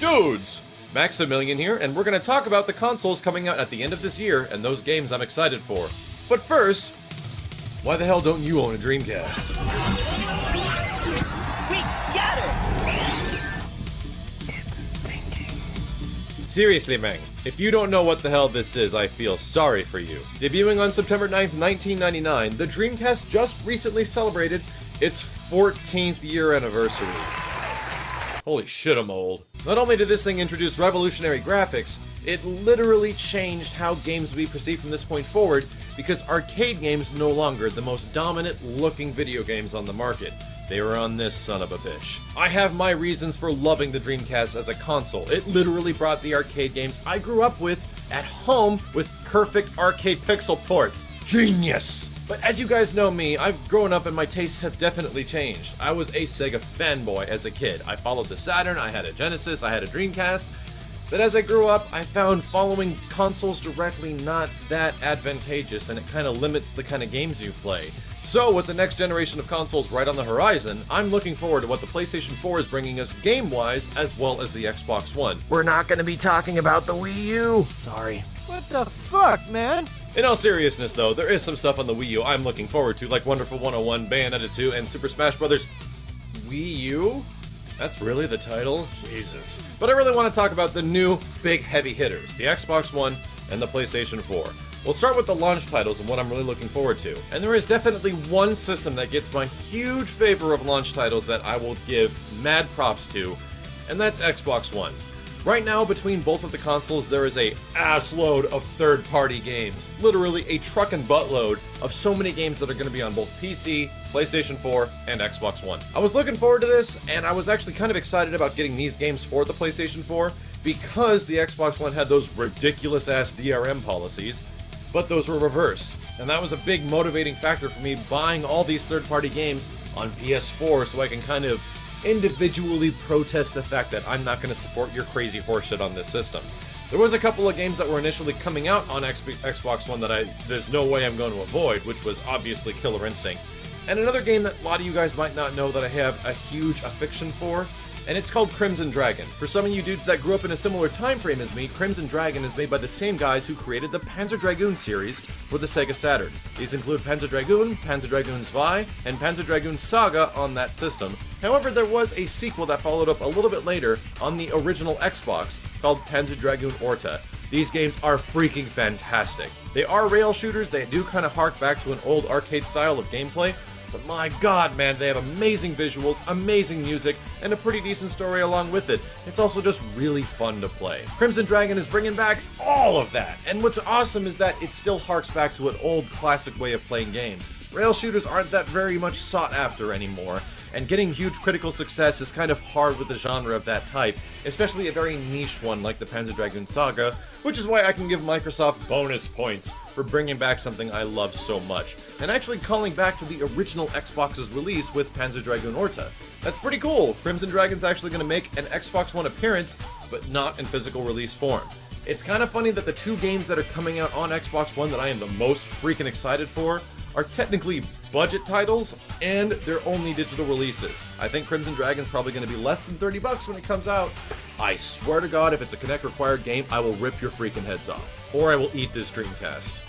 Dudes! Maximilian here, and we're going to talk about the consoles coming out at the end of this year and those games I'm excited for. But first, why the hell don't you own a Dreamcast? We got her! It's thinking. Seriously, man, if you don't know what the hell this is, I feel sorry for you. Debuting on September 9th, 1999, the Dreamcast just recently celebrated its 14th year anniversary. Holy shit, I'm old. Not only did this thing introduce revolutionary graphics, it literally changed how games would be perceived from this point forward, because arcade games no longer the most dominant looking video games on the market. They were on this son of a bitch. I have my reasons for loving the Dreamcast as a console. It literally brought the arcade games I grew up with at home with perfect arcade pixel ports. Genius! But as you guys know me, I've grown up and my tastes have definitely changed. I was a Sega fanboy as a kid. I followed the Saturn, I had a Genesis, I had a Dreamcast. But as I grew up, I found following consoles directly not that advantageous, and it kind of limits the kind of games you play. So with the next generation of consoles right on the horizon, I'm looking forward to what the PlayStation 4 is bringing us game-wise, as well as the Xbox One. We're not going to be talking about the Wii U. Sorry. What the fuck, man? In all seriousness though, there is some stuff on the Wii U I'm looking forward to, like Wonderful 101, Bayonetta 2, and Super Smash Bros. Wii U? That's really the title? Jesus. But I really want to talk about the new big heavy hitters, the Xbox One and the PlayStation 4. We'll start with the launch titles and what I'm really looking forward to. And there is definitely one system that gets my huge favor of launch titles that I will give mad props to, and that's Xbox One. Right now, between both of the consoles, there is a assload of third-party games. Literally a truck and buttload of so many games that are going to be on both PC, PlayStation 4, and Xbox One. I was looking forward to this, and I was actually kind of excited about getting these games for the PlayStation 4 because the Xbox One had those ridiculous-ass DRM policies, but those were reversed. And that was a big motivating factor for me buying all these third-party games on PS4 so I can kind of individually protest the fact that I'm not going to support your crazy horseshit on this system. There was a couple of games that were initially coming out on Xbox One that there's no way I'm going to avoid, which was obviously Killer Instinct. And another game that a lot of you guys might not know that I have a huge affection for, and it's called Crimson Dragon. For some of you dudes that grew up in a similar time frame as me, Crimson Dragon is made by the same guys who created the Panzer Dragoon series for the Sega Saturn. These include Panzer Dragoon, Panzer Dragoon Zwei, and Panzer Dragoon Saga on that system. However, there was a sequel that followed up a little bit later on the original Xbox called Panzer Dragoon Orta. These games are freaking fantastic. They are rail shooters, they do kind of hark back to an old arcade style of gameplay, but my god, man, they have amazing visuals, amazing music, and a pretty decent story along with it. It's also just really fun to play. Crimson Dragon is bringing back all of that, and what's awesome is that it still harks back to an old classic way of playing games. Rail shooters aren't that very much sought after anymore, and getting huge critical success is kind of hard with a genre of that type, especially a very niche one like the Panzer Dragoon Saga, which is why I can give Microsoft bonus points for bringing back something I love so much, and actually calling back to the original Xbox's release with Panzer Dragoon Orta. That's pretty cool. Crimson Dragon's actually going to make an Xbox One appearance, but not in physical release form. It's kind of funny that the two games that are coming out on Xbox One that I am the most freaking excited for are technically budget titles, and they're only digital releases. I think Crimson Dragon's probably going to be less than $30 when it comes out. I swear to God, if it's a Kinect required game, I will rip your freaking heads off. Or I will eat this Dreamcast.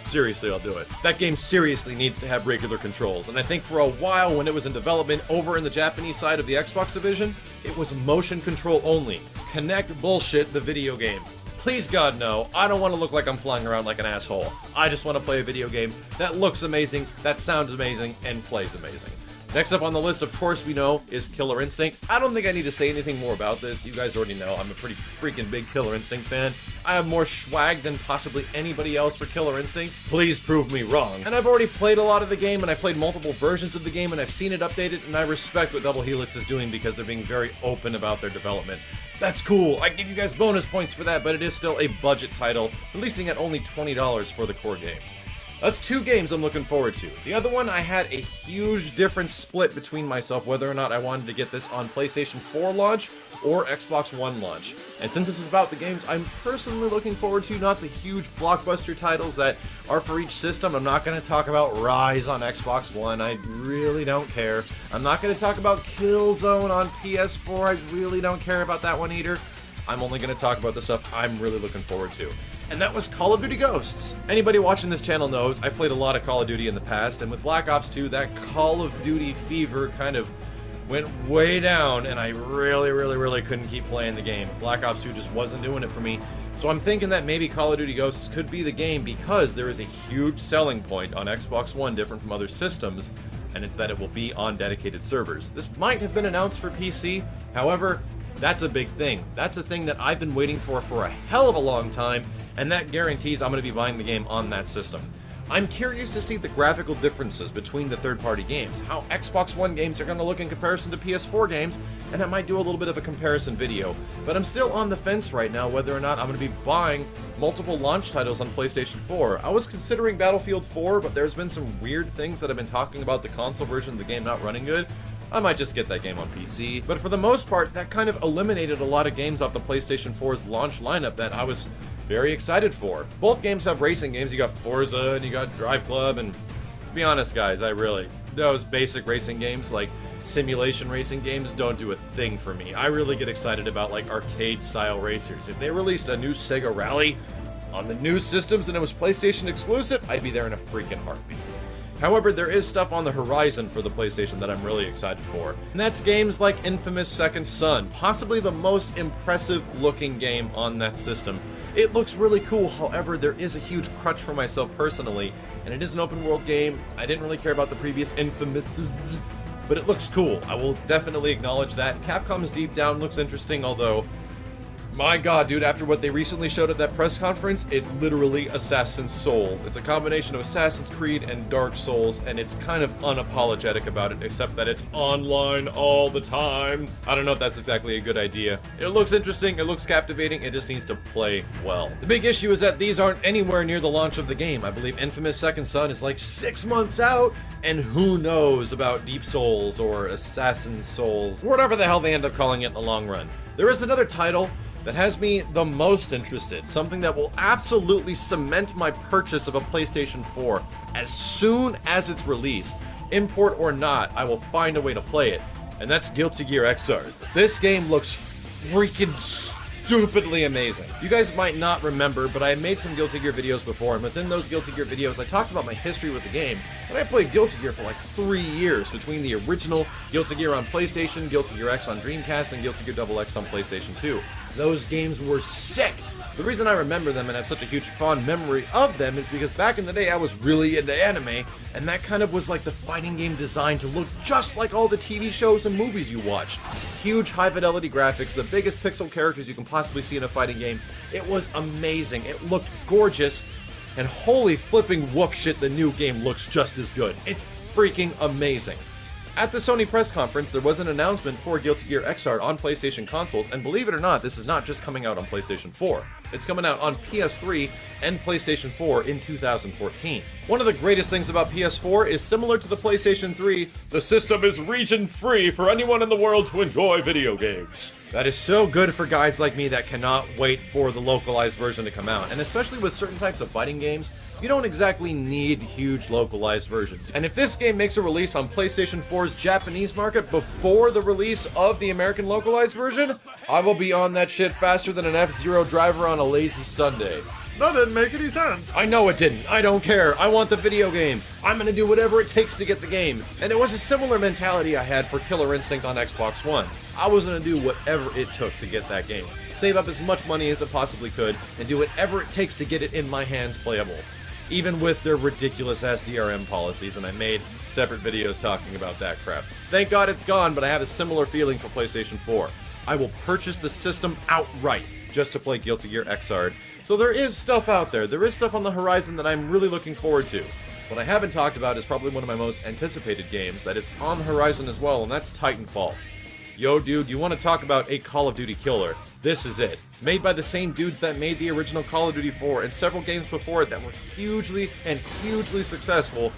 Seriously, I'll do it. That game seriously needs to have regular controls, and I think for a while when it was in development over in the Japanese side of the Xbox division, it was motion control only. Kinect bullshit the video game. Please God no, I don't want to look like I'm flying around like an asshole. I just want to play a video game that looks amazing, that sounds amazing, and plays amazing. Next up on the list, of course, we know, is Killer Instinct. I don't think I need to say anything more about this. You guys already know I'm a pretty freaking big Killer Instinct fan. I have more swag than possibly anybody else for Killer Instinct. Please prove me wrong. And I've already played a lot of the game, and I've played multiple versions of the game, and I've seen it updated, and I respect what Double Helix is doing because they're being very open about their development. That's cool. I give you guys bonus points for that, but it is still a budget title, releasing at only $20 for the core game. That's 2 games I'm looking forward to. The other one, I had a huge difference split between myself whether or not I wanted to get this on PlayStation 4 launch or Xbox One launch. And since this is about the games I'm personally looking forward to, not the huge blockbuster titles that are for each system, I'm not going to talk about Rise on Xbox One, I really don't care. I'm not going to talk about Killzone on PS4, I really don't care about that one either. I'm only going to talk about the stuff I'm really looking forward to. And that was Call of Duty Ghosts. Anybody watching this channel knows I've played a lot of Call of Duty in the past, and with Black Ops 2, that Call of Duty fever kind of went way down, and I really couldn't keep playing the game. Black Ops 2 just wasn't doing it for me. So I'm thinking that maybe Call of Duty Ghosts could be the game because there is a huge selling point on Xbox One different from other systems, and it's that it will be on dedicated servers. This might have been announced for PC, however, that's a big thing. That's a thing that I've been waiting for a hell of a long time, and that guarantees I'm going to be buying the game on that system. I'm curious to see the graphical differences between the third-party games, how Xbox One games are going to look in comparison to PS4 games, and I might do a little bit of a comparison video. But I'm still on the fence right now whether or not I'm going to be buying multiple launch titles on PlayStation 4. I was considering Battlefield 4, but there's been some weird things that have been talking about the console version of the game not running good. I might just get that game on PC, but for the most part, that kind of eliminated a lot of games off the PlayStation 4's launch lineup that I was very excited for. Both games have racing games. You got Forza and you got Drive Club, and to be honest guys, those basic racing games like simulation racing games don't do a thing for me. I really get excited about like arcade style racers. If they released a new Sega Rally on the new systems and it was PlayStation exclusive, I'd be there in a freaking heartbeat. However, there is stuff on the horizon for the PlayStation that I'm really excited for, and that's games like Infamous Second Son, possibly the most impressive looking game on that system. It looks really cool, however, there is a huge crutch for myself personally, and it is an open world game. I didn't really care about the previous Infamouses, but it looks cool. I will definitely acknowledge that. Capcom's Deep Down looks interesting, although my god, dude, after what they recently showed at that press conference, it's literally Assassin's Souls. It's a combination of Assassin's Creed and Dark Souls, and it's kind of unapologetic about it, except that it's online all the time. I don't know if that's exactly a good idea. It looks interesting, it looks captivating, it just needs to play well. The big issue is that these aren't anywhere near the launch of the game. I believe Infamous Second Son is like 6 months out, and who knows about Deep Souls or Assassin's Souls, or whatever the hell they end up calling it in the long run. There is another title that has me the most interested, something that will absolutely cement my purchase of a PlayStation 4 as soon as it's released. Import or not, I will find a way to play it, and that's Guilty Gear Xrd. This game looks freaking stupidly amazing. You guys might not remember, but I made some Guilty Gear videos before, and within those Guilty Gear videos, I talked about my history with the game, and I played Guilty Gear for like 3 years, between the original Guilty Gear on PlayStation, Guilty Gear X on Dreamcast, and Guilty Gear XX on PlayStation 2. Those games were sick. The reason I remember them and have such a huge fond memory of them is because back in the day I was really into anime, and that kind of was like the fighting game designed to look just like all the TV shows and movies you watch. Huge high fidelity graphics, the biggest pixel characters you can possibly see in a fighting game. It was amazing. It looked gorgeous, and holy flipping whoop shit, the new game looks just as good. It's freaking amazing. At the Sony press conference, there was an announcement for Guilty Gear Xrd on PlayStation consoles, and believe it or not, this is not just coming out on PlayStation 4. It's coming out on PS3 and PlayStation 4 in 2014. One of the greatest things about PS4 is similar to the PlayStation 3, the system is region-free for anyone in the world to enjoy video games. That is so good for guys like me that cannot wait for the localized version to come out, and especially with certain types of fighting games, you don't exactly need huge localized versions. And if this game makes a release on PlayStation 4's Japanese market before the release of the American localized version, I will be on that shit faster than an F-Zero driver on a lazy Sunday. That didn't make any sense. I know it didn't. I don't care. I want the video game. I'm gonna do whatever it takes to get the game. And it was a similar mentality I had for Killer Instinct on Xbox One. I was gonna do whatever it took to get that game. Save up as much money as I possibly could, and do whatever it takes to get it in my hands playable. Even with their ridiculous ass DRM policies, and I made separate videos talking about that crap. Thank God it's gone, but I have a similar feeling for PlayStation 4. I will purchase the system outright just to play Guilty Gear Xrd. So there is stuff out there. There is stuff on the horizon that I'm really looking forward to. What I haven't talked about is probably one of my most anticipated games that is on the horizon as well, and that's Titanfall. Yo, dude, you want to talk about a Call of Duty killer? This is it. Made by the same dudes that made the original Call of Duty 4 and several games before it that were hugely successful.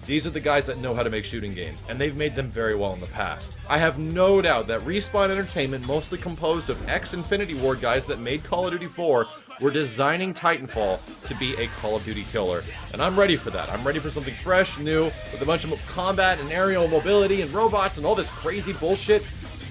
These are the guys that know how to make shooting games, and they've made them very well in the past. I have no doubt that Respawn Entertainment, mostly composed of ex-Infinity Ward guys that made Call of Duty 4, were designing Titanfall to be a Call of Duty killer. And I'm ready for that. I'm ready for something fresh, new, with a bunch of combat and aerial mobility and robots and all this crazy bullshit.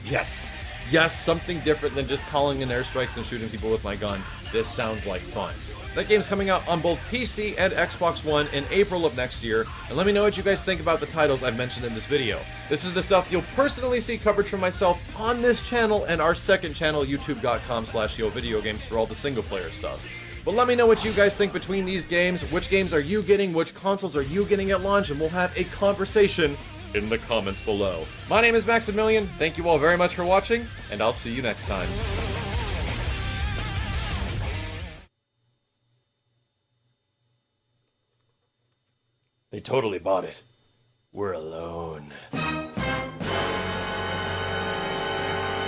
Yes. Yes, something different than just calling in airstrikes and shooting people with my gun. This sounds like fun. That game's coming out on both PC and Xbox One in April of next year, and let me know what you guys think about the titles I've mentioned in this video. This is the stuff you'll personally see coverage from myself on this channel and our second channel, youtube.com/YoVideoGames, for all the single-player stuff. But let me know what you guys think between these games, which games are you getting, which consoles are you getting at launch, and we'll have a conversation in the comments below. My name is Maximilian, thank you all very much for watching, and I'll see you next time. They totally bought it. We're alone.